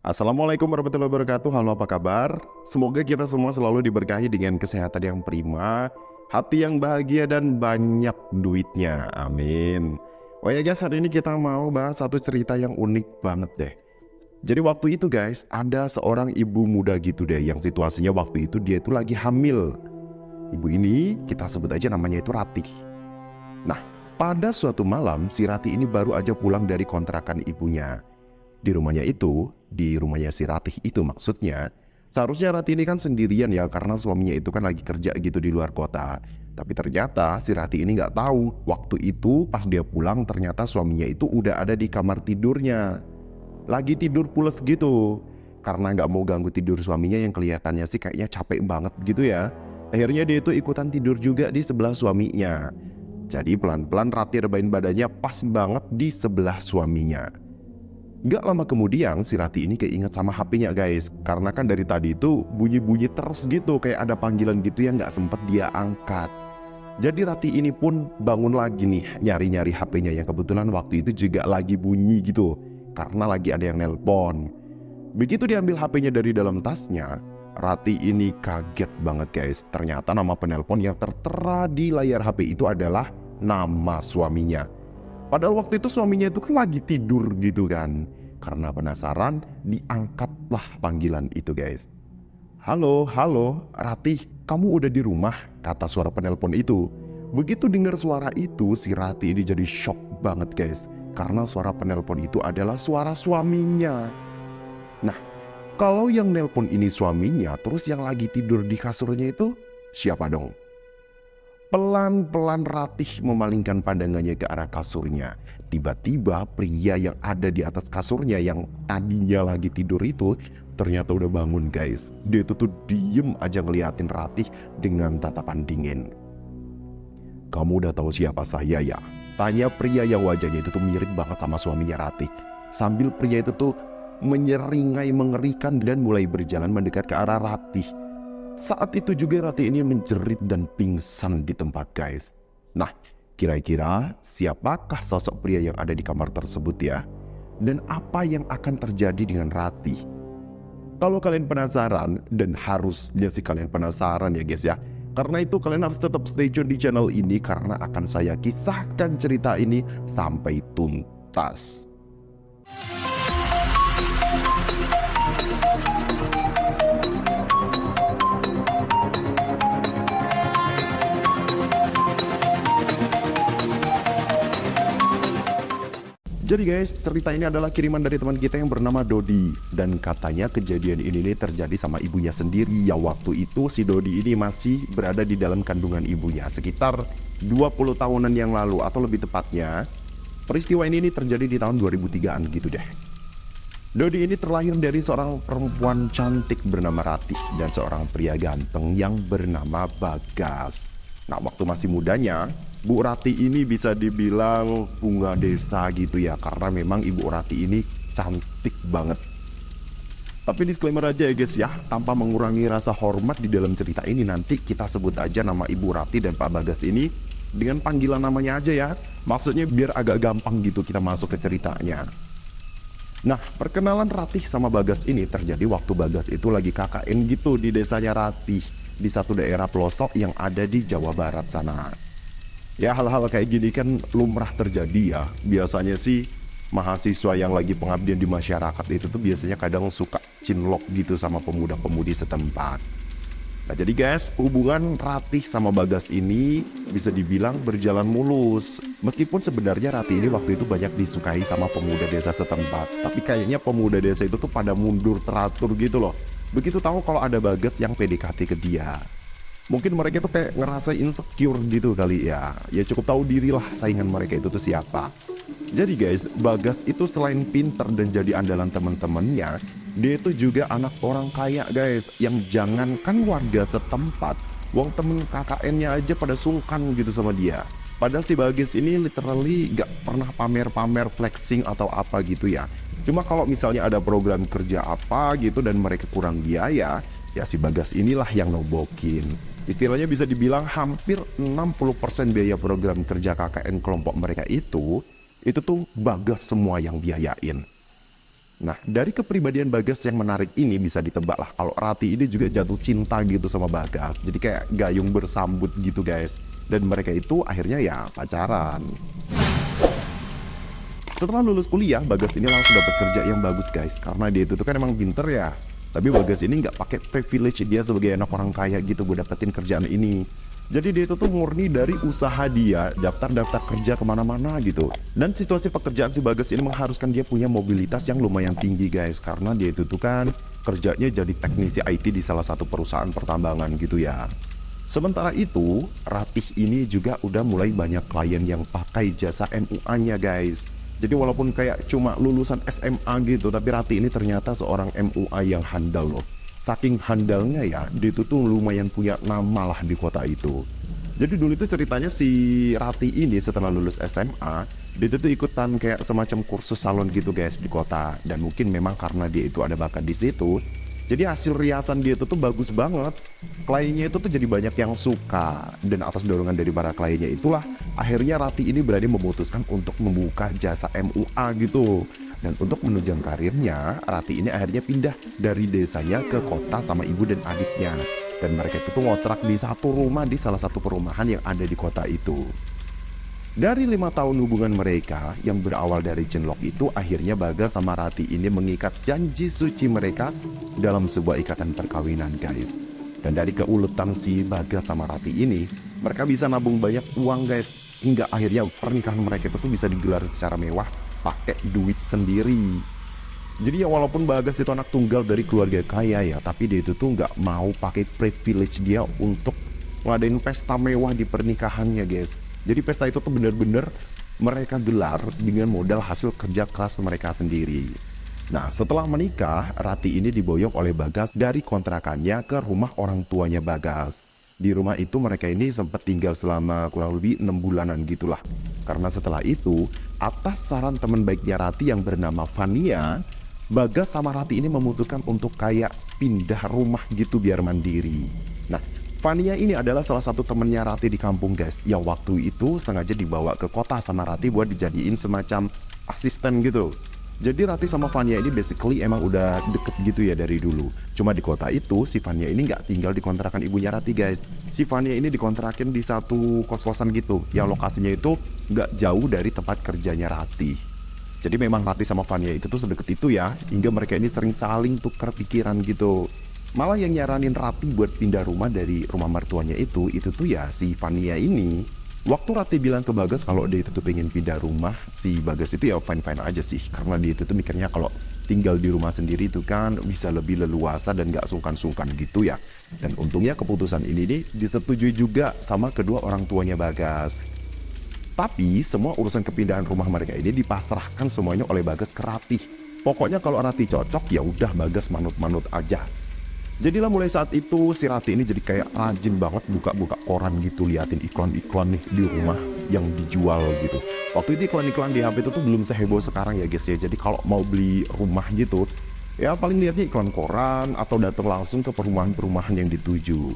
Assalamualaikum warahmatullahi wabarakatuh. Halo, apa kabar? Semoga kita semua selalu diberkahi dengan kesehatan yang prima, hati yang bahagia, dan banyak duitnya. Amin. Oh ya guys, hari ini kita mau bahas satu cerita yang unik banget deh. Jadi waktu itu guys, ada seorang ibu muda gitu deh, yang situasinya waktu itu dia itu lagi hamil. Ibu ini kita sebut aja namanya itu Ratih. Nah, pada suatu malam si Ratih ini baru aja pulang dari kontrakan ibunya. Di rumahnya si Ratih itu maksudnya, seharusnya Ratih ini kan sendirian ya karena suaminya itu kan lagi kerja gitu di luar kota. Tapi ternyata si Ratih ini nggak tahu, waktu itu pas dia pulang ternyata suaminya itu udah ada di kamar tidurnya. Lagi tidur pules gitu. Karena nggak mau ganggu tidur suaminya yang kelihatannya sih kayaknya capek banget gitu ya. Akhirnya dia itu ikutan tidur juga di sebelah suaminya. Jadi pelan-pelan Ratih rebahin badannya pas banget di sebelah suaminya. Gak lama kemudian si Ratih ini keinget sama HP-nya guys. Karena kan dari tadi itu bunyi-bunyi terus gitu, kayak ada panggilan gitu yang gak sempet dia angkat. Jadi Ratih ini pun bangun lagi nih nyari-nyari HP-nya yang kebetulan waktu itu juga lagi bunyi gitu. Karena lagi ada yang nelpon. Begitu diambil HP-nya dari dalam tasnya, Ratih ini kaget banget guys. Ternyata nama penelpon yang tertera di layar HP itu adalah nama suaminya. Padahal waktu itu suaminya itu kan lagi tidur gitu kan. Karena penasaran, diangkatlah panggilan itu guys. Halo, halo, Ratih, kamu udah di rumah? Kata suara penelpon itu. Begitu dengar suara itu, si Ratih ini jadi shock banget guys. Karena suara penelpon itu adalah suara suaminya. Nah, kalau yang nelpon ini suaminya, terus yang lagi tidur di kasurnya itu siapa dong? Pelan-pelan Ratih memalingkan pandangannya ke arah kasurnya. Tiba-tiba pria yang ada di atas kasurnya yang tadinya lagi tidur itu ternyata udah bangun guys. Dia tuh diem aja ngeliatin Ratih dengan tatapan dingin. Kamu udah tahu siapa saya ya? Tanya pria yang wajahnya itu tuh mirip banget sama suaminya Ratih. Sambil pria itu tuh menyeringai mengerikan dan mulai berjalan mendekat ke arah Ratih. Saat itu juga Ratih ini menjerit dan pingsan di tempat guys. Nah, kira-kira siapakah sosok pria yang ada di kamar tersebut ya? Dan apa yang akan terjadi dengan Ratih? Kalau kalian penasaran, dan harusnya sih kalian penasaran ya guys ya. Karena itu kalian harus tetap stay tune di channel ini karena akan saya kisahkan cerita ini sampai tuntas. Jadi guys, cerita ini adalah kiriman dari teman kita yang bernama Dodi. Dan katanya kejadian ini terjadi sama ibunya sendiri. Ya waktu itu si Dodi ini masih berada di dalam kandungan ibunya. Sekitar 20 tahunan yang lalu atau lebih tepatnya. Peristiwa ini terjadi di tahun 2003-an gitu deh. Dodi ini terlahir dari seorang perempuan cantik bernama Ratih dan seorang pria ganteng yang bernama Bagas. Nah waktu masih mudanya, Bu Ratih ini bisa dibilang bunga desa gitu ya. Karena memang Ibu Ratih ini cantik banget. Tapi disclaimer aja ya guys ya, tanpa mengurangi rasa hormat di dalam cerita ini, nanti kita sebut aja nama Ibu Ratih dan Pak Bagas ini dengan panggilan namanya aja ya. Maksudnya biar agak gampang gitu kita masuk ke ceritanya. Nah, perkenalan Ratih sama Bagas ini terjadi waktu Bagas itu lagi KKN gitu di desanya Ratih, di satu daerah pelosok yang ada di Jawa Barat sana. Ya hal-hal kayak gini kan lumrah terjadi ya. Biasanya sih mahasiswa yang lagi pengabdian di masyarakat itu tuh biasanya kadang suka cinlok gitu sama pemuda-pemudi setempat. Nah jadi guys, hubungan Ratih sama Bagas ini bisa dibilang berjalan mulus. Meskipun sebenarnya Ratih ini waktu itu banyak disukai sama pemuda desa setempat. Tapi kayaknya pemuda desa itu tuh pada mundur teratur gitu loh. Begitu tahu kalau ada Bagas yang PDKT ke dia. Mungkin mereka tuh kayak ngerasa insecure gitu kali ya. Ya cukup tahu diri lah saingan mereka itu tuh siapa. Jadi guys, Bagas itu selain pinter dan jadi andalan teman-temannya, dia itu juga anak orang kaya guys. Yang jangankan warga setempat, wong temen KKN-nya aja pada sungkan gitu sama dia. Padahal si Bagas ini literally gak pernah pamer-pamer flexing atau apa gitu ya. Cuma kalau misalnya ada program kerja apa gitu dan mereka kurang biaya, ya si Bagas inilah yang nobokin. Istilahnya bisa dibilang hampir 60% biaya program kerja KKN kelompok mereka itu tuh Bagas semua yang biayain. Nah, dari kepribadian Bagas yang menarik ini bisa ditebak lah kalau Rati ini juga jatuh cinta gitu sama Bagas. Jadi kayak gayung bersambut gitu guys. Dan mereka itu akhirnya ya pacaran. Setelah lulus kuliah, Bagas ini langsung dapat kerja yang bagus guys. Karena dia itu tuh kan emang pinter ya. Tapi Bagas ini nggak pakai privilege dia sebagai anak orang kaya gitu buat dapetin kerjaan ini. Jadi dia itu tuh murni dari usaha dia, daftar-daftar kerja kemana-mana gitu. Dan situasi pekerjaan si Bagas ini mengharuskan dia punya mobilitas yang lumayan tinggi guys. Karena dia itu tuh kan kerjanya jadi teknisi IT di salah satu perusahaan pertambangan gitu ya. Sementara itu, Ratih ini juga udah mulai banyak klien yang pakai jasa MUA-nya guys. Jadi walaupun kayak cuma lulusan SMA gitu, tapi Ratih ini ternyata seorang MUA yang handal loh. Saking handalnya ya, dia itu tuh lumayan punya nama lah di kota itu. Jadi dulu itu ceritanya si Rati ini setelah lulus SMA, dia itu tuh ikutan kayak semacam kursus salon gitu guys di kota. Dan mungkin memang karena dia itu ada bakat di situ, jadi hasil riasan dia itu tuh bagus banget. Kliennya itu tuh jadi banyak yang suka. Dan atas dorongan dari para kliennya itulah, akhirnya Rati ini berani memutuskan untuk membuka jasa MUA gitu. Dan untuk menunjang karirnya, Rati ini akhirnya pindah dari desanya ke kota sama ibu dan adiknya. Dan mereka itu tuh ngontrak di satu rumah di salah satu perumahan yang ada di kota itu. Dari 5 tahun hubungan mereka yang berawal dari cinlok itu, akhirnya Bagas sama Rati ini mengikat janji suci mereka dalam sebuah ikatan perkawinan guys. Dan dari keuletan si Bagas sama Rati ini, mereka bisa nabung banyak uang guys. Hingga akhirnya pernikahan mereka itu tuh bisa digelar secara mewah pakai duit sendiri. Jadi ya walaupun Bagas itu anak tunggal dari keluarga kaya ya, tapi dia itu tuh nggak mau pakai privilege dia untuk ngadain pesta mewah di pernikahannya guys. Jadi pesta itu tuh bener-bener mereka gelar dengan modal hasil kerja keras mereka sendiri. Nah setelah menikah, Rati ini diboyong oleh Bagas dari kontrakannya ke rumah orang tuanya Bagas. Di rumah itu mereka ini sempat tinggal selama kurang lebih 6 bulanan gitulah. Karena setelah itu, atas saran teman baiknya Rati yang bernama Fania, Bagas sama Rati ini memutuskan untuk kayak pindah rumah gitu biar mandiri. Nah, Fania ini adalah salah satu temennya Rati di kampung guys, yang waktu itu sengaja dibawa ke kota sama Rati buat dijadiin semacam asisten gitu. Jadi Rati sama Fania ini basically emang udah deket gitu ya dari dulu. Cuma di kota itu si Fania ini nggak tinggal di kontrakan ibunya Rati guys. Si Fania ini dikontrakin di satu kos-kosan gitu, yang lokasinya itu nggak jauh dari tempat kerjanya Rati. Jadi memang Rati sama Fania itu tuh sedekat itu ya, hingga mereka ini sering saling tukar pikiran gitu. Malah yang nyaranin Rati buat pindah rumah dari rumah mertuanya itu tuh ya si Fania ini. Waktu Rati bilang ke Bagas kalau dia itu tuh pengen pindah rumah, si Bagas itu ya fine-fine aja sih. Karena dia itu tuh mikirnya kalau tinggal di rumah sendiri itu kan bisa lebih leluasa dan gak sungkan-sungkan gitu ya. Dan untungnya keputusan ini nih disetujui juga sama kedua orang tuanya Bagas. Tapi semua urusan kepindahan rumah mereka ini dipasrahkan semuanya oleh Bagas ke Rati. Pokoknya kalau Rati cocok ya udah Bagas manut-manut aja. Jadilah mulai saat itu si Rati ini jadi kayak rajin banget buka-buka koran gitu, liatin iklan-iklan nih di rumah yang dijual gitu. Waktu itu iklan-iklan di HP itu tuh belum seheboh sekarang ya guys ya. Jadi kalau mau beli rumah gitu, ya paling lihatnya iklan koran atau datang langsung ke perumahan-perumahan yang dituju.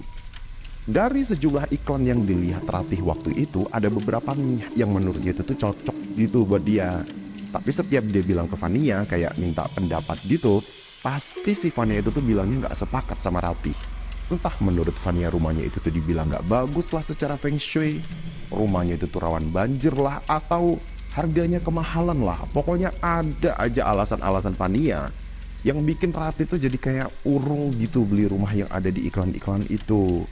Dari sejumlah iklan yang dilihat Ratih waktu itu, ada beberapa nih yang menurutnya itu tuh cocok gitu buat dia. Tapi setiap dia bilang ke Fania kayak minta pendapat gitu, pasti si Fania itu tuh bilangnya nggak sepakat sama Rati. Entah menurut Fania rumahnya itu tuh dibilang nggak bagus lah secara feng shui, rumahnya itu tuh rawan banjir lah, atau harganya kemahalan lah. Pokoknya ada aja alasan-alasan Fania yang bikin Rati tuh jadi kayak urung gitu beli rumah yang ada di iklan-iklan itu.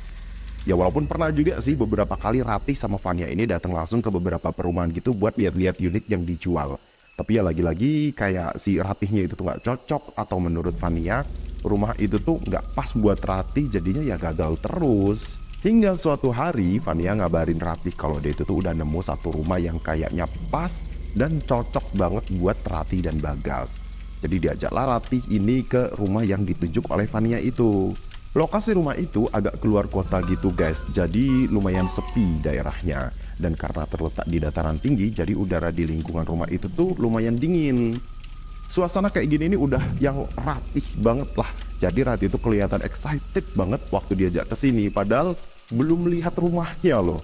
Ya walaupun pernah juga sih beberapa kali Rati sama Fania ini datang langsung ke beberapa perumahan gitu buat lihat-lihat unit yang dijual. Tapi ya lagi-lagi kayak si Ratihnya itu tuh nggak cocok, atau menurut Fania rumah itu tuh nggak pas buat Ratih, jadinya ya gagal terus. Hingga suatu hari Fania ngabarin Ratih kalau dia itu tuh udah nemu satu rumah yang kayaknya pas dan cocok banget buat Ratih dan Bagas. Jadi diajaklah Ratih ini ke rumah yang ditunjuk oleh Fania itu. Lokasi rumah itu agak keluar kota gitu guys, jadi lumayan sepi daerahnya. Dan karena terletak di dataran tinggi, jadi udara di lingkungan rumah itu tuh lumayan dingin. Suasana kayak gini ini udah yang Ratih banget lah. Jadi Ratih itu kelihatan excited banget waktu diajak ke sini, padahal belum melihat rumahnya loh.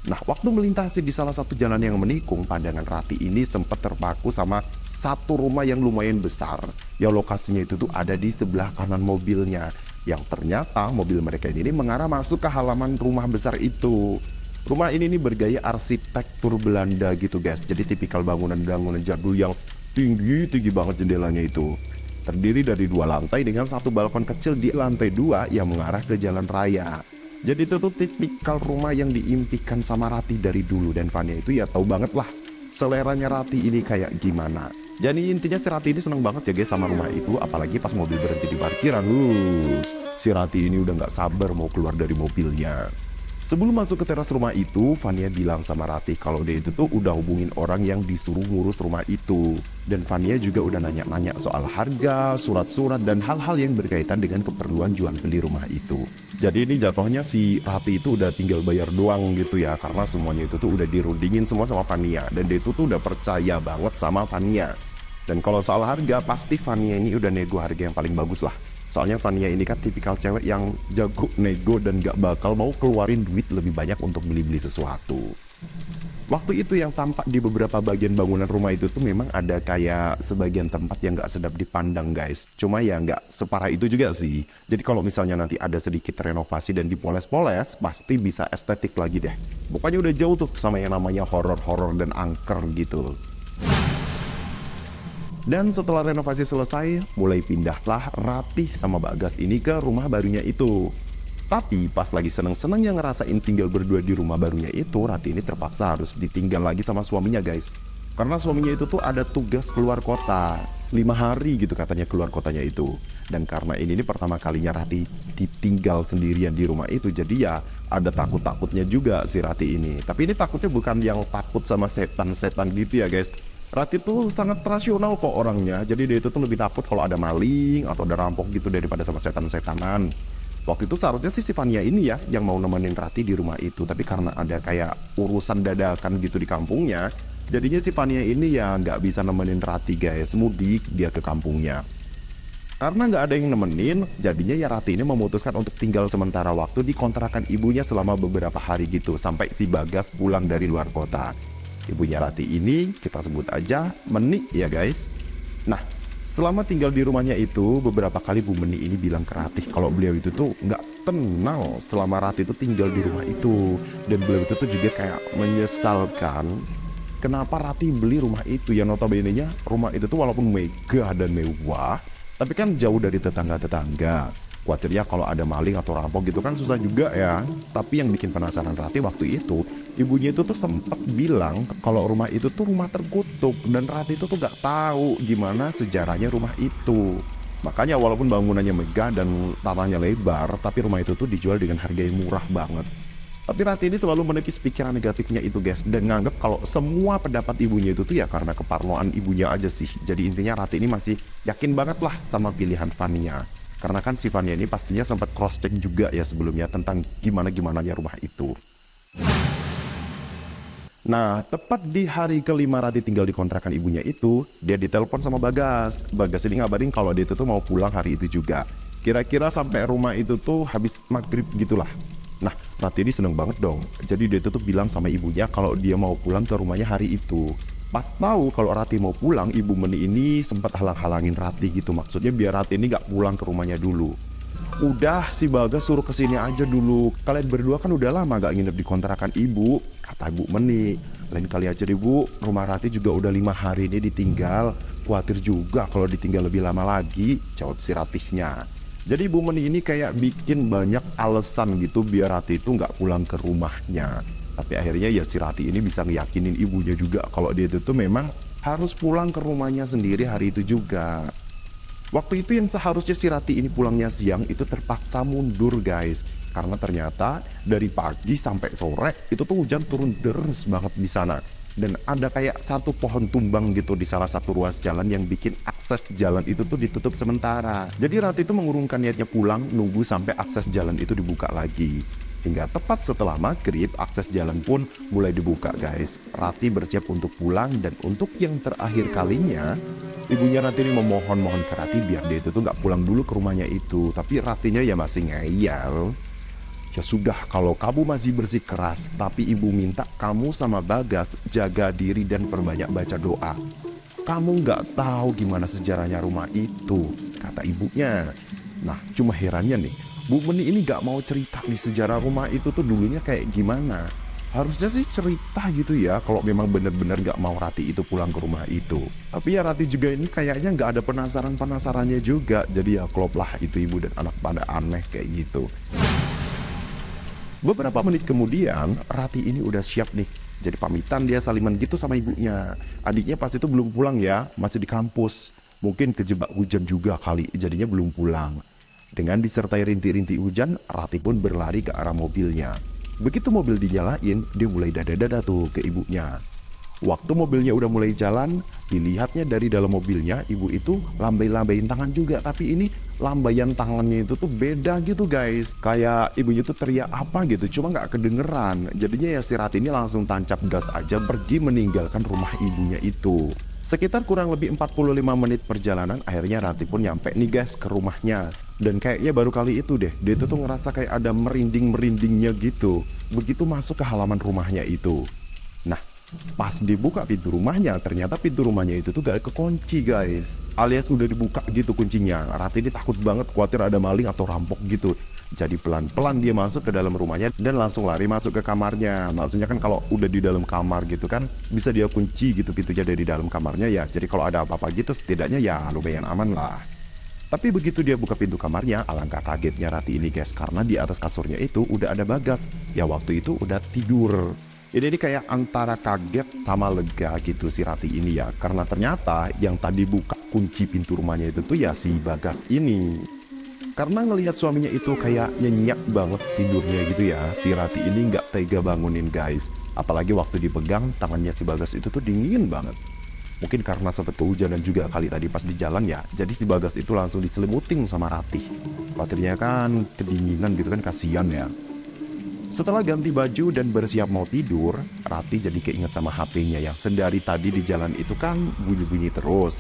Nah, waktu melintasi di salah satu jalan yang menikung, pandangan Ratih ini sempat terpaku sama satu rumah yang lumayan besar, yang lokasinya itu tuh ada di sebelah kanan mobilnya. Yang ternyata mobil mereka ini mengarah masuk ke halaman rumah besar itu. Rumah ini nih bergaya arsitektur Belanda gitu guys. Jadi tipikal bangunan-bangunan jadul yang tinggi-tinggi banget jendelanya itu. Terdiri dari 2 lantai dengan satu balkon kecil di lantai 2 yang mengarah ke jalan raya. Jadi itu tuh tipikal rumah yang diimpikan sama Rati dari dulu. Dan Vania itu ya tahu banget lah seleranya Rati ini kayak gimana. Jadi intinya si Rati ini seneng banget ya guys sama rumah itu. Apalagi pas mobil berhenti di parkiran, si Rati ini udah gak sabar mau keluar dari mobilnya. Sebelum masuk ke teras rumah itu, Vania bilang sama Rati kalau dia itu tuh udah hubungin orang yang disuruh ngurus rumah itu. Dan Vania juga udah nanya-nanya soal harga, surat-surat, dan hal-hal yang berkaitan dengan keperluan jual beli rumah itu. Jadi ini jatuhnya si Rati itu udah tinggal bayar doang gitu ya, karena semuanya itu tuh udah dirundingin semua sama Vania. Dan dia itu tuh udah percaya banget sama Vania. Dan kalau soal harga, pasti Vania ini udah nego harga yang paling bagus lah. Soalnya Vania ini kan tipikal cewek yang jago nego dan gak bakal mau keluarin duit lebih banyak untuk beli-beli sesuatu. Waktu itu yang tampak di beberapa bagian bangunan rumah itu tuh memang ada kayak sebagian tempat yang gak sedap dipandang guys. Cuma ya gak separah itu juga sih. Jadi kalau misalnya nanti ada sedikit renovasi dan dipoles-poles, pasti bisa estetik lagi deh. Pokoknya udah jauh tuh sama yang namanya horor-horor dan angker gitu. Dan setelah renovasi selesai, mulai pindahlah Ratih sama Bagas ini ke rumah barunya itu. Tapi pas lagi seneng-senengnya ngerasain tinggal berdua di rumah barunya itu, Ratih ini terpaksa harus ditinggal lagi sama suaminya guys. Karena suaminya itu tuh ada tugas keluar kota, 5 hari gitu katanya keluar kotanya itu. Dan karena ini pertama kalinya Ratih ditinggal sendirian di rumah itu, jadi ya ada takut-takutnya juga si Ratih ini. Tapi ini takutnya bukan yang takut sama setan-setan gitu ya guys. Rati tuh sangat rasional kok orangnya. Jadi dia itu tuh lebih takut kalau ada maling atau ada rampok gitu daripada sama setan-setanan. Waktu itu seharusnya si Vania ini ya yang mau nemenin Rati di rumah itu. Tapi karena ada kayak urusan dadakan gitu di kampungnya, jadinya si Vania ini ya nggak bisa nemenin Rati guys. Mudik dia ke kampungnya. Karena nggak ada yang nemenin, jadinya ya Rati ini memutuskan untuk tinggal sementara waktu di kontrakan ibunya selama beberapa hari gitu. Sampai si Bagas pulang dari luar kota. Ibunya Rati ini kita sebut aja Meni ya guys. Nah, selama tinggal di rumahnya itu, beberapa kali Bu Meni ini bilang ke Rati kalau beliau itu tuh nggak tenang selama Rati itu tinggal di rumah itu. Dan beliau itu tuh juga kayak menyesalkan kenapa Rati beli rumah itu. Yang notabene-nya rumah itu tuh walaupun megah dan mewah, tapi kan jauh dari tetangga-tetangga. Khawatirnya kalau ada maling atau rampok gitu kan susah juga ya. Tapi yang bikin penasaran Rati waktu itu, ibunya itu tuh sempat bilang kalau rumah itu tuh rumah terkutuk. Dan Rati itu tuh gak tahu gimana sejarahnya rumah itu. Makanya walaupun bangunannya megah dan tanahnya lebar, tapi rumah itu tuh dijual dengan harga yang murah banget. Tapi Rati ini selalu menepis pikiran negatifnya itu guys. Dan nganggep kalau semua pendapat ibunya itu tuh ya karena keparnoan ibunya aja sih. Jadi intinya Rati ini masih yakin banget lah sama pilihan Vania. Karena kan si Vania ini pastinya sempat cross check juga ya sebelumnya tentang gimana-gimananya rumah itu. Nah, tepat di hari kelima Rati tinggal di kontrakan ibunya itu, dia ditelepon sama Bagas. Bagas ini ngabarin kalau dia itu tuh mau pulang hari itu juga. Kira-kira sampai rumah itu tuh habis maghrib gitulah. Nah, Rati ini seneng banget dong. Jadi dia itu tuh bilang sama ibunya kalau dia mau pulang ke rumahnya hari itu. Pas tahu kalau Rati mau pulang, Ibu Meni ini sempat halang-halangin Rati gitu. Maksudnya biar Rati ini gak pulang ke rumahnya dulu. Udah si Bagas suruh kesini aja dulu. Kalian berdua kan udah lama gak nginep di kontrakan ibu, kata Ibu Meni. Lain kali aja deh Bu, rumah Rati juga udah 5 hari ini ditinggal. Khawatir juga kalau ditinggal lebih lama lagi, jawab si Ratihnya. Jadi Ibu Meni ini kayak bikin banyak alasan gitu biar Rati itu gak pulang ke rumahnya. Tapi akhirnya ya si Rati ini bisa ngeyakinin ibunya juga kalau dia itu tuh memang harus pulang ke rumahnya sendiri hari itu juga. Waktu itu yang seharusnya si Rati ini pulangnya siang itu terpaksa mundur guys. Karena ternyata dari pagi sampai sore itu tuh hujan turun deras banget di sana. Dan ada kayak satu pohon tumbang gitu di salah satu ruas jalan yang bikin akses jalan itu tuh ditutup sementara. Jadi Rati itu mengurungkan niatnya pulang nunggu sampai akses jalan itu dibuka lagi. Hingga tepat setelah maghrib, akses jalan pun mulai dibuka guys. Rati bersiap untuk pulang dan untuk yang terakhir kalinya, ibunya Rati ini memohon-mohon ke Rati biar dia itu tuh gak pulang dulu ke rumahnya itu. Tapi Ratinya ya masih ngeyel. Ya sudah, kalau kamu masih bersikeras, tapi ibu minta kamu sama Bagas jaga diri dan perbanyak baca doa. Kamu nggak tahu gimana sejarahnya rumah itu, kata ibunya. Nah, cuma herannya nih, Bu Meni ini nggak mau cerita nih sejarah rumah itu tuh dulunya kayak gimana. Harusnya sih cerita gitu ya, kalau memang bener-bener nggak mau Rati itu pulang ke rumah itu. Tapi ya Rati juga ini kayaknya nggak ada penasaran-penasarannya juga. Jadi ya klop lah itu ibu dan anak pada aneh kayak gitu. Beberapa menit kemudian, Rati ini udah siap nih. Jadi pamitan dia saliman gitu sama ibunya. Adiknya pas itu belum pulang ya, masih di kampus. Mungkin kejebak hujan juga kali, jadinya belum pulang. Dengan disertai rintik-rintik hujan, Rati pun berlari ke arah mobilnya. Begitu mobil dinyalain, dia mulai dada-dada tuh ke ibunya. Waktu mobilnya udah mulai jalan, dilihatnya dari dalam mobilnya, ibu itu lambai-lambain tangan juga. Tapi ini lambaian tangannya itu tuh beda gitu guys. Kayak ibunya tuh teriak apa gitu, cuma nggak kedengeran. Jadinya ya si Rati ini langsung tancap gas aja pergi meninggalkan rumah ibunya itu. Sekitar kurang lebih 45 menit perjalanan, akhirnya Rati pun nyampe nih guys ke rumahnya. Dan kayaknya baru kali itu deh, dia tuh ngerasa kayak ada merinding-merindingnya gitu. Begitu masuk ke halaman rumahnya itu. Nah, pas dibuka pintu rumahnya, ternyata pintu rumahnya itu tuh gak kekunci guys. Alias udah dibuka gitu kuncinya. Rati ini takut banget, khawatir ada maling atau rampok gitu. Jadi pelan-pelan dia masuk ke dalam rumahnya dan langsung lari masuk ke kamarnya. Maksudnya kan kalau udah di dalam kamar gitu kan, bisa dia kunci gitu pintunya dari dalam kamarnya ya. Jadi kalau ada apa-apa gitu setidaknya ya lumayan aman lah. Tapi begitu dia buka pintu kamarnya, alangkah kagetnya Rati ini guys, karena di atas kasurnya itu udah ada Bagas. Ya waktu itu udah tidur. Ini kayak antara kaget sama lega gitu si Rati ini ya. Karena ternyata yang tadi buka kunci pintu rumahnya itu tuh ya si Bagas ini. Karena ngelihat suaminya itu kayak nyenyak banget tidurnya gitu ya, si Rati ini nggak tega bangunin guys. Apalagi waktu dipegang tangannya si Bagas itu tuh dingin banget. Mungkin karena sempat kehujanan juga kali tadi pas di jalan ya, jadi si Bagas itu langsung diselimutin sama Rati. Khawatirnya kan kedinginan gitu kan, kasihan ya. Setelah ganti baju dan bersiap mau tidur, Rati jadi keinget sama HP-nya yang sendari tadi di jalan itu kan bunyi-bunyi terus.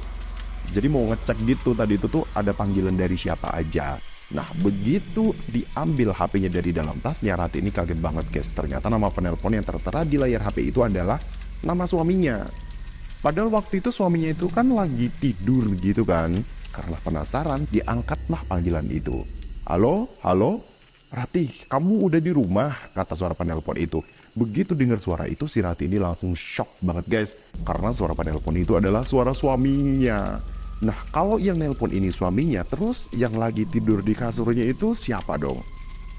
Jadi mau ngecek gitu, tadi itu tuh ada panggilan dari siapa aja. Nah begitu diambil HP-nya dari dalam tasnya, Rati ini kaget banget guys. Ternyata nama penelpon yang tertera di layar HP itu adalah nama suaminya. Padahal waktu itu suaminya itu kan lagi tidur gitu kan. Karena penasaran, diangkatlah panggilan itu. Halo, halo, Rati, kamu udah di rumah? Kata suara penelpon itu. Begitu dengar suara itu, si Rati ini langsung shock banget guys. Karena suara penelpon itu adalah suara suaminya. Nah, kalau yang nelpon ini suaminya, terus yang lagi tidur di kasurnya itu siapa dong?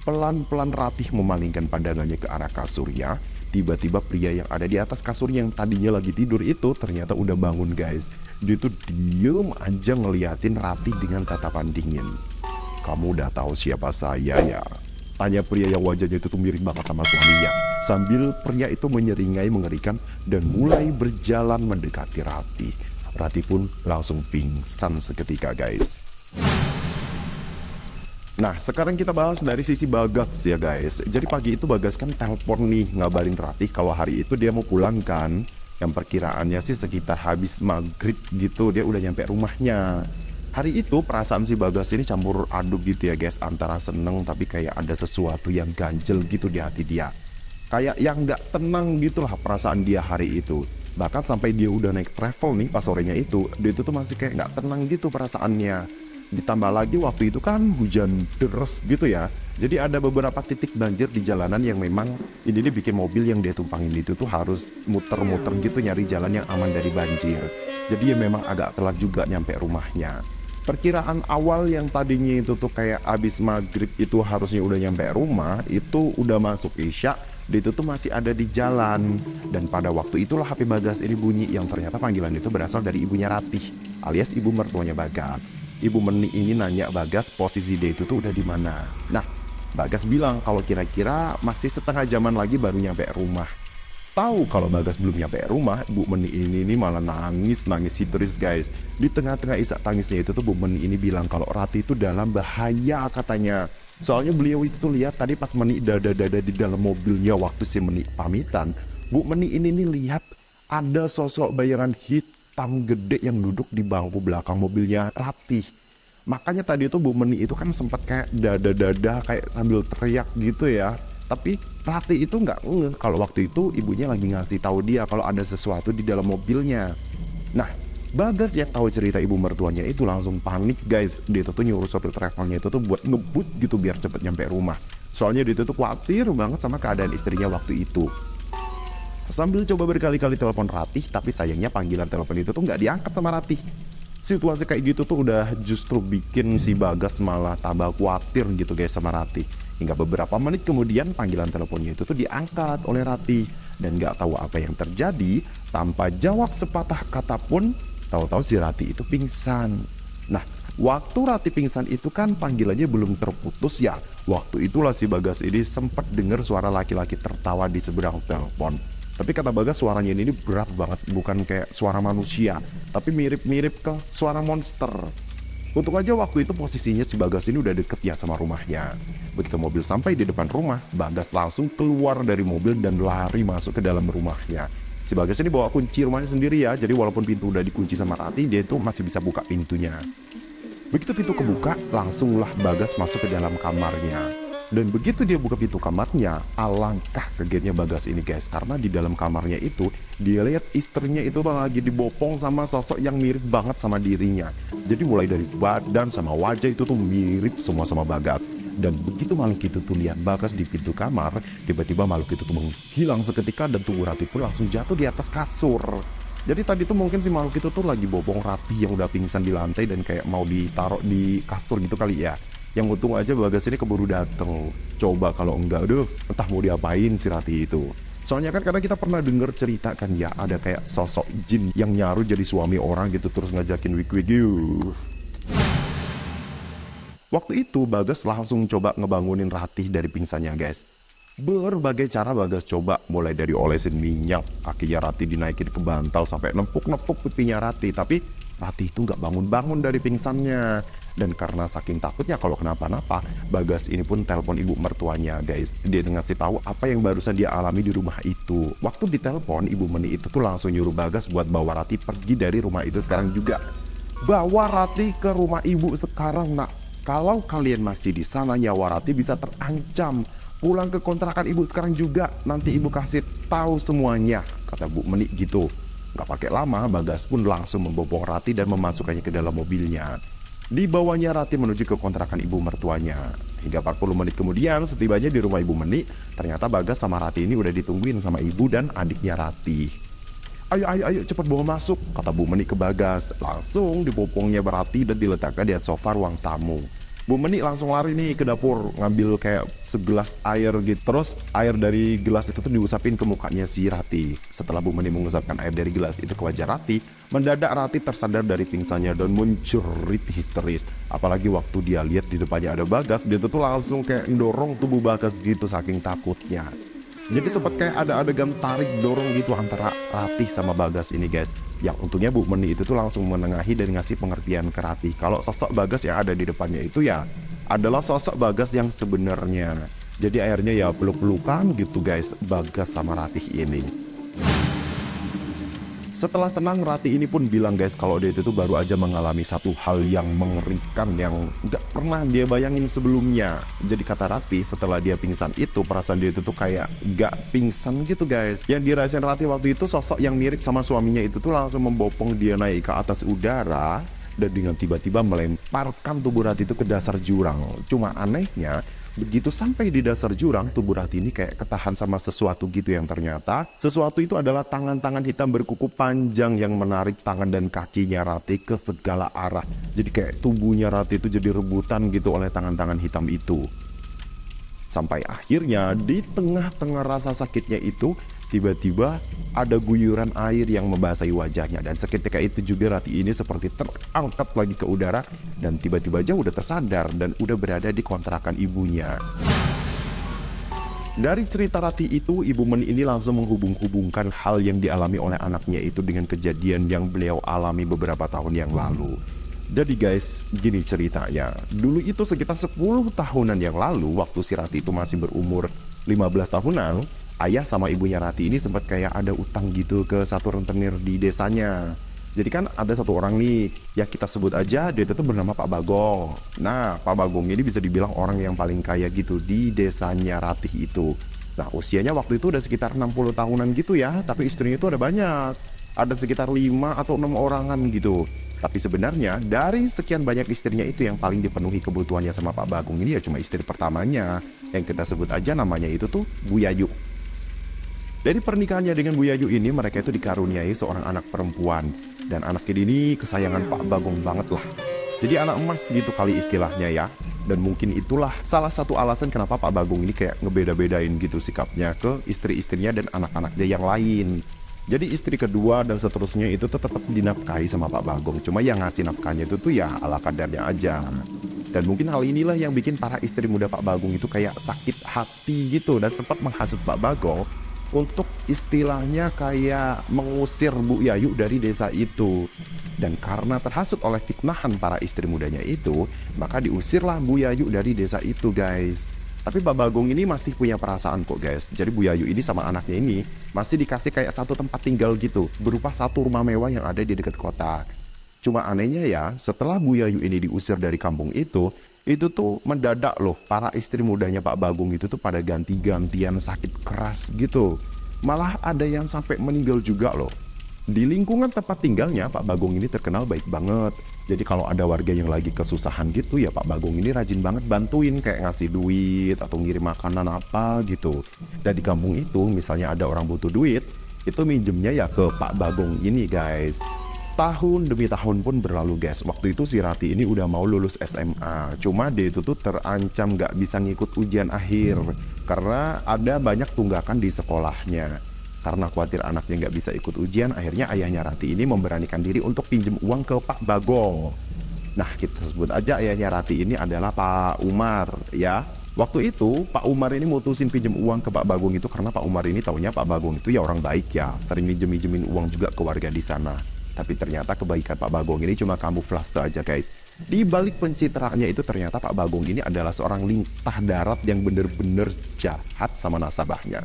Pelan-pelan Ratih memalingkan pandangannya ke arah kasurnya. Tiba-tiba pria yang ada di atas kasur yang tadinya lagi tidur itu ternyata udah bangun guys. Dia tuh diem aja ngeliatin Ratih dengan tatapan dingin. Kamu udah tahu siapa saya ya? Tanya pria yang wajahnya itu tuh mirip banget sama suaminya. Sambil pria itu menyeringai mengerikan dan mulai berjalan mendekati Ratih. Rati pun langsung pingsan seketika guys. Nah sekarang kita bahas dari sisi Bagas ya guys. Jadi pagi itu Bagas kan telepon nih ngabarin Rati kalau hari itu dia mau pulang kan. Yang perkiraannya sih sekitar habis maghrib gitu dia udah nyampe rumahnya. Hari itu perasaan si Bagas ini campur aduk gitu ya guys. Antara seneng tapi kayak ada sesuatu yang ganjel gitu di hati dia. Kayak yang gak tenang gitu lah perasaan dia hari itu. Bahkan sampai dia udah naik travel nih pas sorenya itu, dia itu tuh masih kayak gak tenang gitu perasaannya. Ditambah lagi waktu itu kan hujan deras gitu ya. Jadi ada beberapa titik banjir di jalanan yang memang ini bikin mobil yang dia tumpangin itu tuh harus muter-muter gitu nyari jalan yang aman dari banjir. Jadi ya memang agak telat juga nyampe rumahnya. Perkiraan awal yang tadinya itu tuh kayak abis maghrib itu harusnya udah nyampe rumah, itu udah masuk isya, dia itu tuh masih ada di jalan. Dan pada waktu itulah HP Bagas ini bunyi yang ternyata panggilan itu berasal dari ibunya Ratih, alias ibu mertuanya Bagas. Ibu Meni ini nanya Bagas posisi dia itu tuh udah di mana. Nah, Bagas bilang kalau kira-kira masih setengah jaman lagi baru nyampe rumah. Tahu kalau Bagas belum nyampe rumah, Bu Meni ini malah nangis histeris guys. Di tengah-tengah isak tangisnya itu tuh Bu Meni ini bilang kalau Rati itu dalam bahaya katanya. Soalnya beliau itu lihat tadi pas Meni dada-dada di dalam mobilnya waktu si Meni pamitan, Bu Meni ini nih lihat ada sosok bayangan hitam gede yang duduk di bangku belakang mobilnya Ratih. Makanya tadi itu Bu Meni itu kan sempat kayak dada-dada kayak sambil teriak gitu ya. Tapi Ratih itu nggak ngeh kalau waktu itu ibunya lagi ngasih tahu dia kalau ada sesuatu di dalam mobilnya. Nah, Bagas yang tahu cerita ibu mertuanya itu langsung panik guys. Dia tuh nyuruh sopir travelnya itu tuh buat ngebut gitu biar cepet nyampe rumah. Soalnya dia tuh khawatir banget sama keadaan istrinya waktu itu. Sambil coba berkali-kali telepon Ratih, tapi sayangnya panggilan telepon itu tuh nggak diangkat sama Ratih. Situasi kayak gitu tuh udah justru bikin si Bagas malah tambah khawatir gitu guys sama Ratih. Hingga beberapa menit kemudian panggilan teleponnya itu tuh diangkat oleh Ratih. Dan nggak tahu apa yang terjadi, tanpa jawab sepatah kata pun, tahu-tahu si Ratih itu pingsan. Nah, waktu Ratih pingsan itu kan panggilannya belum terputus ya. Waktu itulah si Bagas ini sempat dengar suara laki-laki tertawa di seberang telepon. Tapi kata Bagas suaranya ini berat banget, bukan kayak suara manusia, tapi mirip-mirip ke suara monster. Untung aja waktu itu posisinya si Bagas ini udah deket ya sama rumahnya. Begitu mobil sampai di depan rumah, Bagas langsung keluar dari mobil dan lari masuk ke dalam rumahnya. Si Bagas ini bawa kunci rumahnya sendiri ya, jadi walaupun pintu udah dikunci sama Ratih, dia itu masih bisa buka pintunya. Begitu pintu kebuka, langsunglah Bagas masuk ke dalam kamarnya. Dan begitu dia buka pintu kamarnya, alangkah kagetnya Bagas ini guys. Karena di dalam kamarnya itu, dia lihat istrinya itu lagi dibopong sama sosok yang mirip banget sama dirinya. Jadi mulai dari badan sama wajah itu tuh mirip semua sama Bagas. Dan begitu makhluk itu tuh lihat Bagas di pintu kamar, tiba-tiba makhluk itu tuh menghilang seketika dan tubuh Ratih pun langsung jatuh di atas kasur. Jadi tadi tuh mungkin si makhluk itu tuh lagi bopong Ratih yang udah pingsan di lantai dan kayak mau ditaruh di kasur gitu kali ya. Yang untung aja Bagas ini keburu dateng. Coba kalau enggak, aduh, entah mau diapain si Ratih itu. Soalnya kan karena kita pernah denger cerita kan ya, ada kayak sosok jin yang nyaru jadi suami orang gitu terus ngajakin wik-wik you. Waktu itu Bagas langsung coba ngebangunin Ratih dari pingsannya guys. Berbagai cara Bagas coba, mulai dari olesin minyak, kakinya Ratih dinaikin ke bantal sampai nempuk-nempuk pipinya Ratih. Tapi Ratih itu nggak bangun-bangun dari pingsannya. Dan karena saking takutnya kalau kenapa-napa, Bagas ini pun telepon ibu mertuanya guys. Dia ngasih tahu apa yang barusan dia alami di rumah itu. Waktu ditelepon, ibu Meni itu tuh langsung nyuruh Bagas buat bawa Ratih pergi dari rumah itu sekarang juga. Bawa Ratih ke rumah ibu sekarang nak. Kalau kalian masih di sana, nyawa Ratih bisa terancam. Pulang ke kontrakan ibu sekarang juga, nanti ibu kasih tahu semuanya, kata Bu Meni gitu. Gak pakai lama, Bagas pun langsung membopong Ratih dan memasukkannya ke dalam mobilnya. Dibawanya Ratih menuju ke kontrakan ibu mertuanya. Hingga 40 menit kemudian, setibanya di rumah ibu Meni, ternyata Bagas sama Ratih ini udah ditungguin sama ibu dan adiknya Ratih. Ayo cepat bawa masuk, kata Bu Meni ke Bagas. Langsung dipopongnya Ratih dan diletakkan di atas sofa ruang tamu. Bu Meni langsung lari nih ke dapur, ngambil kayak segelas air gitu. Terus air dari gelas itu tuh diusapin ke mukanya si Ratih. Setelah Bu Meni mengusapkan air dari gelas itu ke wajah Ratih, mendadak Ratih tersadar dari pingsannya dan menjerit histeris. Apalagi waktu dia lihat di depannya ada Bagas, dia tuh langsung kayak mendorong tubuh Bagas gitu saking takutnya. Jadi sempat kayak ada adegan tarik dorong gitu antara Ratih sama Bagas ini guys. Yang untungnya Bu Meni itu tuh langsung menengahi dan ngasih pengertian ke Ratih kalau sosok Bagas yang ada di depannya itu ya adalah sosok Bagas yang sebenarnya. Jadi akhirnya ya peluk-pelukan gitu guys, Bagas sama Ratih ini. Setelah tenang, Ratih ini pun bilang guys kalau dia itu tuh baru aja mengalami satu hal yang mengerikan yang gak pernah dia bayangin sebelumnya. Jadi kata Ratih, setelah dia pingsan itu, perasaan dia itu tuh kayak gak pingsan gitu guys. Yang dirasain Ratih waktu itu, sosok yang mirip sama suaminya itu tuh langsung membopong dia naik ke atas udara dan dengan tiba-tiba melemparkan tubuh Ratih itu ke dasar jurang. Cuma anehnya, begitu sampai di dasar jurang, tubuh Ratih ini kayak ketahan sama sesuatu gitu yang ternyata sesuatu itu adalah tangan-tangan hitam berkuku panjang yang menarik tangan dan kakinya Ratih ke segala arah. Jadi kayak tubuhnya Ratih itu jadi rebutan gitu oleh tangan-tangan hitam itu. Sampai akhirnya di tengah-tengah rasa sakitnya itu, tiba-tiba ada guyuran air yang membasahi wajahnya. Dan seketika itu juga Ratih ini seperti terangkat lagi ke udara dan tiba-tiba aja udah tersadar dan udah berada di kontrakan ibunya. Dari cerita Ratih itu, ibu Meni ini langsung menghubung-hubungkan hal yang dialami oleh anaknya itu dengan kejadian yang beliau alami beberapa tahun yang lalu. Jadi guys, gini ceritanya. Dulu itu sekitar 10 tahunan yang lalu, waktu si Ratih itu masih berumur 15 tahunan, ayah sama ibunya Ratih ini sempat kayak ada utang gitu ke satu rentenir di desanya. Jadi kan ada satu orang nih, ya kita sebut aja dia itu bernama Pak Bagong. Nah, Pak Bagong ini bisa dibilang orang yang paling kaya gitu di desanya Ratih itu. Nah, usianya waktu itu udah sekitar 60 tahunan gitu ya, tapi istrinya itu ada banyak. ada sekitar 5 atau 6 orangan gitu. Tapi sebenarnya dari sekian banyak istrinya itu yang paling dipenuhi kebutuhannya sama Pak Bagong ini ya cuma istri pertamanya, yang kita sebut aja namanya itu tuh Bu Yayu. Dari pernikahannya dengan Bu Yayu ini, mereka itu dikaruniai seorang anak perempuan. Dan anak ini kesayangan Pak Bagong banget lah. Jadi anak emas gitu kali istilahnya ya. Dan mungkin itulah salah satu alasan kenapa Pak Bagong ini kayak ngebeda-bedain gitu sikapnya ke istri-istrinya dan anak-anaknya yang lain. Jadi istri kedua dan seterusnya itu tetap dinafkahi sama Pak Bagong. Cuma yang ngasih nafkahnya itu tuh ya ala kadarnya aja. Dan mungkin hal inilah yang bikin para istri muda Pak Bagong itu kayak sakit hati gitu. Dan sempat menghasut Pak Bagong untuk istilahnya kayak mengusir Bu Yayu dari desa itu. Dan karena terhasut oleh fitnahan para istri mudanya itu, maka diusirlah Bu Yayu dari desa itu guys. Tapi Pak Bagong ini masih punya perasaan kok guys. Jadi Bu Yayu ini sama anaknya ini masih dikasih kayak satu tempat tinggal gitu, berupa satu rumah mewah yang ada di dekat kota. Cuma anehnya ya, setelah Bu Yayu ini diusir dari kampung itu tuh mendadak loh para istri mudanya Pak Bagong itu tuh pada ganti-gantian sakit keras gitu. Malah ada yang sampai meninggal juga loh. Di lingkungan tempat tinggalnya Pak Bagong ini terkenal baik banget. Jadi kalau ada warga yang lagi kesusahan gitu ya Pak Bagong ini rajin banget bantuin kayak ngasih duit atau ngirim makanan apa gitu. Dan di kampung itu misalnya ada orang butuh duit, itu minjemnya ya ke Pak Bagong ini guys. Tahun demi tahun pun berlalu guys. Waktu itu si Rati ini udah mau lulus SMA. Cuma dia itu tuh terancam gak bisa ngikut ujian akhir karena ada banyak tunggakan di sekolahnya. Karena khawatir anaknya gak bisa ikut ujian, akhirnya ayahnya Rati ini memberanikan diri untuk pinjem uang ke Pak Bagong. Nah kita sebut aja ayahnya Rati ini adalah Pak Umar ya. Waktu itu Pak Umar ini mutusin pinjem uang ke Pak Bagong itu karena Pak Umar ini taunya Pak Bagong itu ya orang baik ya, sering minjemin uang juga ke warga di sana. Tapi ternyata kebaikan Pak Bagong ini cuma kamuflase aja guys. Di balik pencitraannya itu ternyata Pak Bagong ini adalah seorang lintah darat yang bener-bener jahat sama nasabahnya.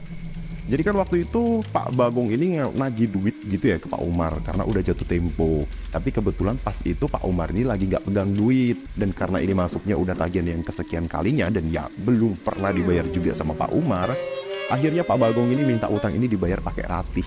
Jadi kan waktu itu Pak Bagong ini nagih duit gitu ya ke Pak Umar karena udah jatuh tempo. Tapi kebetulan pas itu Pak Umar ini lagi nggak pegang duit. Dan karena ini masuknya udah tagihan yang kesekian kalinya dan ya belum pernah dibayar juga sama Pak Umar, akhirnya Pak Bagong ini minta utang ini dibayar pakai Ratih.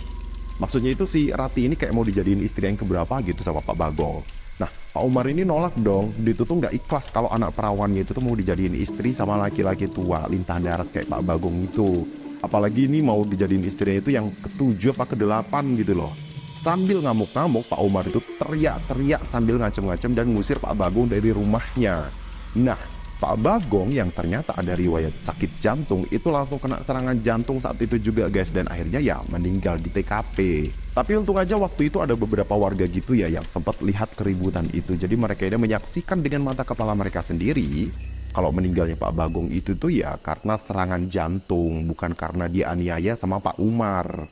Maksudnya itu si Rati ini kayak mau dijadiin istri yang keberapa gitu sama Pak Bagong. Nah Pak Umar ini nolak dong. Dia tuh nggak ikhlas kalau anak perawannya itu tuh mau dijadiin istri sama laki-laki tua lintah darat kayak Pak Bagong itu. Apalagi ini mau dijadiin istrinya itu yang ketujuh apa kedelapan gitu loh. Sambil ngamuk-ngamuk Pak Umar itu teriak-teriak sambil ngacem-ngacem dan ngusir Pak Bagong dari rumahnya. Nah Pak Bagong yang ternyata ada riwayat sakit jantung itu langsung kena serangan jantung saat itu juga guys. Dan akhirnya ya meninggal di TKP. Tapi untung aja waktu itu ada beberapa warga gitu ya yang sempat lihat keributan itu. Jadi mereka ini menyaksikan dengan mata kepala mereka sendiri kalau meninggalnya Pak Bagong itu tuh ya karena serangan jantung, bukan karena dianiaya sama Pak Umar.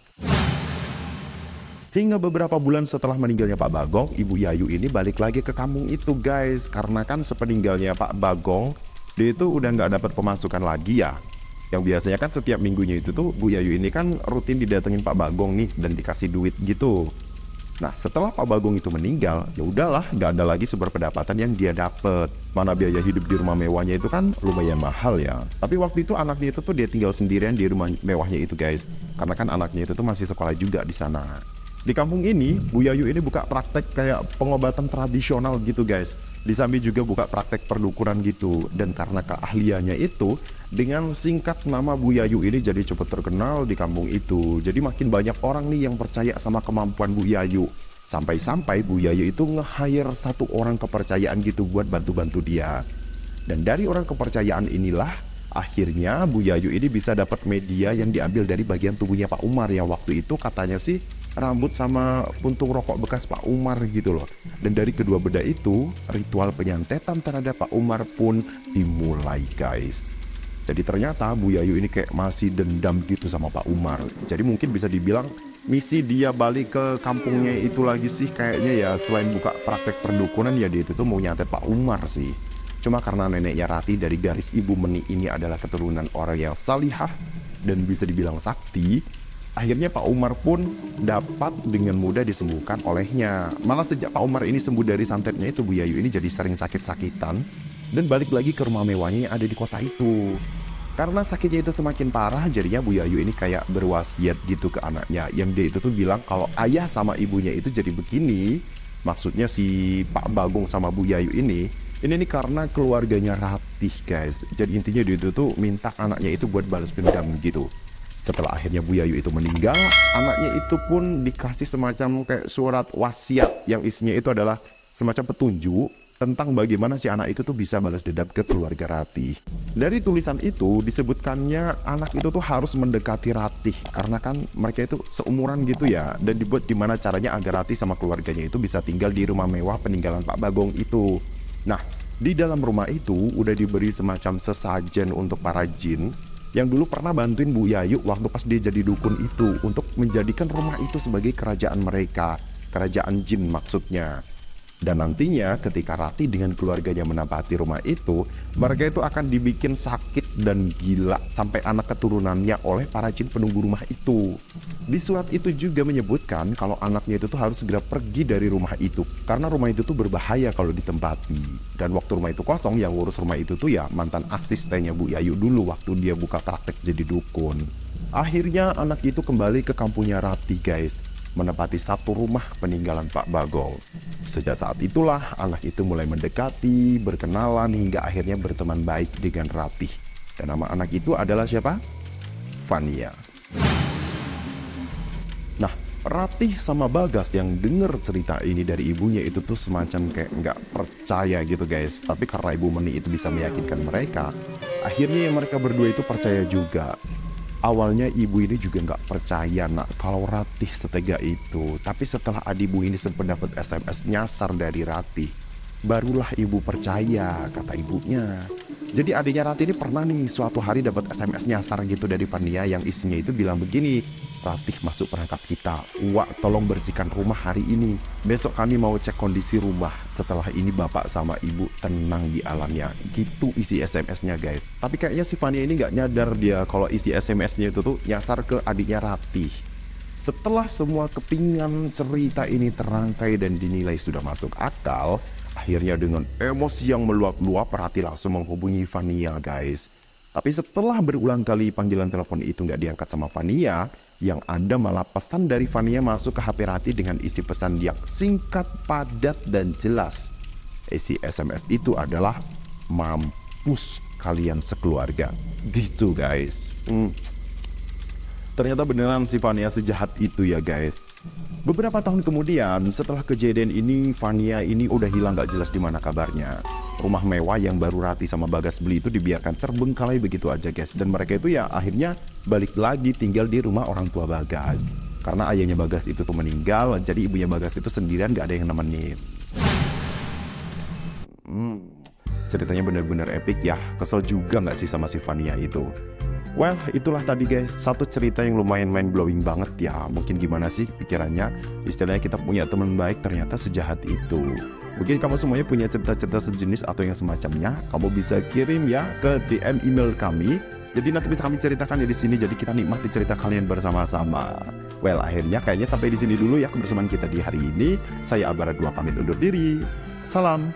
Hingga beberapa bulan setelah meninggalnya Pak Bagong, Ibu Yayu ini balik lagi ke kampung itu guys. Karena kan sepeninggalnya Pak Bagong, dia itu udah nggak dapat pemasukan lagi ya. Yang biasanya kan setiap minggunya itu tuh Bu Yayu ini kan rutin didatengin Pak Bagong nih dan dikasih duit gitu. Nah setelah Pak Bagong itu meninggal, ya udahlah nggak ada lagi sumber pendapatan yang dia dapet. Mana biaya hidup di rumah mewahnya itu kan lumayan mahal ya. Tapi waktu itu anaknya itu tuh dia tinggal sendirian di rumah mewahnya itu guys. Karena kan anaknya itu tuh masih sekolah juga di sana. Di kampung ini, Bu Yayu ini buka praktek kayak pengobatan tradisional gitu guys. Di samping juga buka praktek perdukuran gitu. Dan karena keahliannya itu, dengan singkat nama Bu Yayu ini jadi cepat terkenal di kampung itu. Jadi makin banyak orang nih yang percaya sama kemampuan Bu Yayu. Sampai-sampai Bu Yayu itu nge-hire satu orang kepercayaan gitu buat bantu-bantu dia. Dan dari orang kepercayaan inilah, akhirnya Bu Yayu ini bisa dapat media yang diambil dari bagian tubuhnya Pak Umar yang waktu itu katanya sih rambut sama puntung rokok bekas Pak Umar gitu loh. Dan dari kedua benda itu, ritual penyantetan terhadap Pak Umar pun dimulai guys. Jadi ternyata Bu Yayu ini kayak masih dendam gitu sama Pak Umar. Jadi mungkin bisa dibilang misi dia balik ke kampungnya itu lagi sih kayaknya ya, selain buka praktek perdukunan ya dia itu tuh mau nyantet Pak Umar sih. Cuma karena neneknya Rati dari garis Ibu Meni ini adalah keturunan orang yang salihah dan bisa dibilang sakti, akhirnya Pak Umar pun dapat dengan mudah disembuhkan olehnya. Malah sejak Pak Umar ini sembuh dari santetnya itu, Bu Yayu ini jadi sering sakit-sakitan dan balik lagi ke rumah mewahnya yang ada di kota itu. Karena sakitnya itu semakin parah, jadinya Bu Yayu ini kayak berwasiat gitu ke anaknya. Yang dia itu tuh bilang kalau ayah sama ibunya itu jadi begini, maksudnya si Pak Bagong sama Bu Yayu ini nih karena keluarganya Ratih guys. Jadi intinya dia itu tuh minta anaknya itu buat balas dendam gitu. Setelah akhirnya Bu Yayu itu meninggal, anaknya itu pun dikasih semacam kayak surat wasiat yang isinya itu adalah semacam petunjuk tentang bagaimana si anak itu tuh bisa balas dendam ke keluarga Ratih. Dari tulisan itu disebutkannya anak itu tuh harus mendekati Ratih karena kan mereka itu seumuran gitu ya, dan dibuat gimana caranya agar Ratih sama keluarganya itu bisa tinggal di rumah mewah peninggalan Pak Bagong itu. Nah, di dalam rumah itu udah diberi semacam sesajen untuk para jin yang dulu pernah bantuin Bu Yayu waktu pas dia jadi dukun itu untuk menjadikan rumah itu sebagai kerajaan mereka, kerajaan jin maksudnya. Dan nantinya ketika Ratih dengan keluarganya menempati rumah itu, mereka itu akan dibikin sakit dan gila sampai anak keturunannya oleh para jin penunggu rumah itu. Di surat itu juga menyebutkan kalau anaknya itu tuh harus segera pergi dari rumah itu karena rumah itu tuh berbahaya kalau ditempati. Dan waktu rumah itu kosong, yang ngurus rumah itu tuh ya mantan asistennya Bu Yayu dulu waktu dia buka praktek jadi dukun. Akhirnya anak itu kembali ke kampungnya Ratih guys, menempati satu rumah peninggalan Pak Bagong. Sejak saat itulah anak itu mulai mendekati, berkenalan hingga akhirnya berteman baik dengan Ratih. Dan nama anak itu adalah siapa? Fania. Nah, Ratih sama Bagas yang denger cerita ini dari ibunya itu tuh semacam kayak nggak percaya gitu guys. Tapi karena Ibu Meni itu bisa meyakinkan mereka, akhirnya mereka berdua itu percaya juga. Awalnya ibu ini juga nggak percaya nak kalau Ratih setega itu. Tapi setelah ibu ini sempat dapat SMS nyasar dari Ratih, barulah ibu percaya, kata ibunya. Jadi adiknya Ratih ini pernah nih suatu hari dapat SMS nyasar gitu dari Fania yang isinya itu bilang begini, Ratih masuk perangkap kita, Wak tolong bersihkan rumah hari ini, besok kami mau cek kondisi rumah, setelah ini bapak sama ibu tenang di alamnya. Gitu isi SMS-nya guys. Tapi kayaknya si Fania ini nggak nyadar dia kalau isi SMS-nya itu tuh nyasar ke adiknya Ratih. Setelah semua kepingan cerita ini terangkai dan dinilai sudah masuk akal, akhirnya dengan emosi yang meluap-luap Ratih langsung menghubungi Fania guys. Tapi setelah berulang kali panggilan telepon itu nggak diangkat sama Fania, yang ada malah pesan dari Fania masuk ke HP Ratih dengan isi pesan yang singkat, padat, dan jelas. Isi SMS itu adalah mampus kalian sekeluarga. Gitu guys. Ternyata beneran si Fania sejahat itu ya guys. Beberapa tahun kemudian setelah kejadian ini, Fania ini udah hilang gak jelas di mana kabarnya. Rumah mewah yang baru Ratih sama Bagas beli itu dibiarkan terbengkalai begitu aja guys. Dan mereka itu ya akhirnya balik lagi tinggal di rumah orang tua Bagas. Karena ayahnya Bagas itu tuh meninggal, jadi ibunya Bagas itu sendirian gak ada yang nemenin. Ceritanya bener-bener epic ya. Kesel juga gak sih sama si Fania itu? Well, itulah tadi guys, satu cerita yang lumayan mind blowing banget ya. Mungkin gimana sih pikirannya? Istilahnya kita punya teman baik ternyata sejahat itu. Mungkin kamu semuanya punya cerita-cerita sejenis atau yang semacamnya. Kamu bisa kirim ya ke DM email kami. Jadi nanti bisa kami ceritakan ya di sini. Jadi kita nikmati cerita kalian bersama-sama. Well, akhirnya kayaknya sampai di sini dulu ya kebersamaan kita di hari ini. Saya Abara 2 pamit undur diri. Salam.